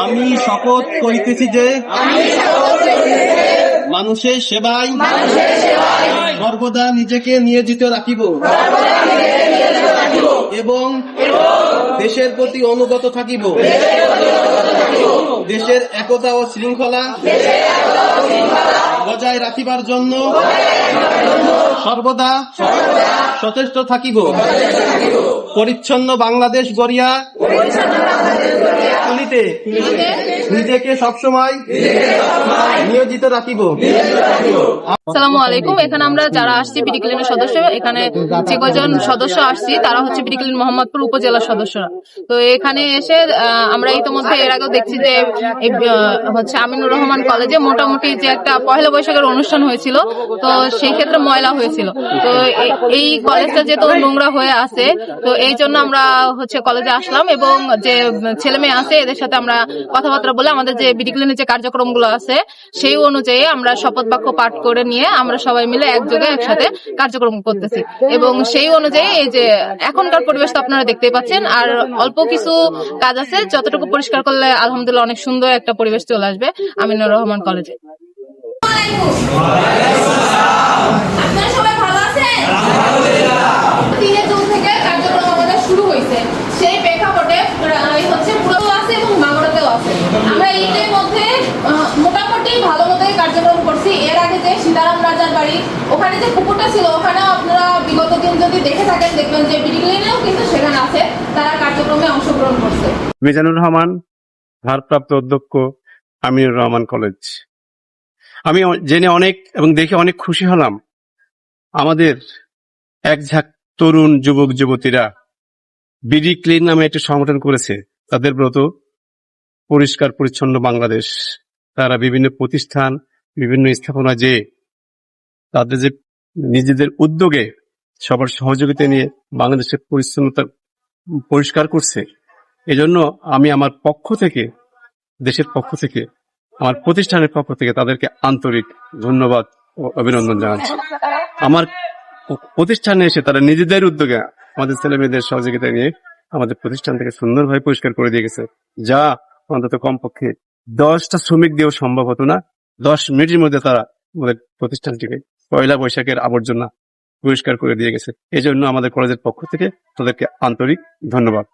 আমি শপথ করিতেছি যে মানুষের সেবায় সর্বদা নিজেকে নিয়োজিত রাখিব এবং দেশের প্রতি অনুগত থাকিব। দেশের একতা ও শৃঙ্খলা বজায় রাখিবার জন্য সর্বদা সচেষ্ট থাকিব। পরিচ্ছন্ন বাংলাদেশ গড়িয়া তুলিতে নিজেকে সবসময় নিয়োজিত রাখিব। আসসালামু আলাইকুম। এখানে আমরা যারা আসছি বিডি ক্লিনের সদস্য, এখানে যে কজন সদস্য আসছি তারা হচ্ছে বিডি ক্লিন মোহাম্মদপুর উপজেলার সদস্যরা। তো এখানে এসে আমরা ইতিমধ্যে এর আগেও দেখছি যে হচ্ছে আমিনুর রহমান কলেজে মোটামুটি যে একটা পহেলা বৈশাখের অনুষ্ঠান হয়েছিল, তো সেই ক্ষেত্রে ময়লা হয়েছিল। তো এই কলেজটা যেহেতু নোংরা হয়ে আছে, তো এই জন্য আমরা হচ্ছে কলেজে আসলাম এবং যে ছেলে মেয়ে আছে এদের সাথে আমরা কথাবার্তা বলে আমাদের যে বিডি ক্লিনের যে কার্যক্রম গুলো আছে সেই অনুযায়ী আমরা শপথ বাক্য পাঠ করে নিয়ে আমরা সবাই মিলে একযোগে একসাথে কার্যক্রম করতেছি। এবং সেই অনুযায়ী এই যে এখনকার পরিবেশ তো আপনারা দেখতেই পাচ্ছেন, আর অল্প কিছু কাজ আছে, যতটুকু পরিষ্কার করলে আলহামদুলিল্লাহ অনেক সুন্দর একটা পরিবেশ চলে আসবে আমিনুর রহমান কলেজে। আপনারা সবাই ভালো আছেন? 3 জুন থেকে কার্যক্রম আমাদের শুরু হয়েছে। সেই প্রেক্ষাপটে হচ্ছে পুরো আছে এবং মাগুরাতেও আছে। আমরা এইটার মধ্যে মোটামুটি ভালো মতোই কার্যক্রম করছি। এর আগে যে সীতারাম রাজার বাড়ি, ওখানে যে পুকুরটা ছিল, ওখানেও আপনারা বিগত দিন যদি দেখে থাকেন দেখবেন যে বিডি ক্লিনেও কিন্তু সেখানে আছে, তারা কার্যক্রমে অংশগ্রহণ করছে। মিজানুর রহমান, ভারপ্রাপ্ত অধ্যক্ষ, আমিনুর রহমান কলেজ। আমি জেনে অনেক এবং দেখে অনেক খুশি হলাম। আমাদের এক ঝাঁক তরুণ যুবক যুবতীরা বিডি ক্লিন নামে একটি সংগঠন করেছে। তাদের ব্রত পরিষ্কার পরিচ্ছন্ন বাংলাদেশ। তারা বিভিন্ন প্রতিষ্ঠান, বিভিন্ন স্থাপনা যে তাদের যে নিজেদের উদ্যোগে সবার সহযোগিতা নিয়ে বাংলাদেশের পরিচ্ছন্নতা পরিষ্কার করছে। এজন্য আমি আমার পক্ষ থেকে, দেশের পক্ষ থেকে, আমার প্রতিষ্ঠানের পক্ষ থেকে তাদেরকে আন্তরিক ধন্যবাদ ও অভিনন্দন জানাচ্ছি। আমার প্রতিষ্ঠানে এসে তারা নিজেদের উদ্যোগে আমাদের ছেলে মেয়েদের সহযোগিতা নিয়ে আমাদের প্রতিষ্ঠান থেকে সুন্দরভাবে পরিষ্কার করে দিয়ে গেছে, যা অন্তত কমপক্ষে 10টা শ্রমিক দিয়েও সম্ভব হতো না। 10 মিনিটের মধ্যে তারা আমাদের প্রতিষ্ঠানটিকে পয়লা বৈশাখের আবর্জনা পরিষ্কার করে দিয়ে গেছে। এই জন্য আমাদের কলেজের পক্ষ থেকে তাদেরকে আন্তরিক ধন্যবাদ।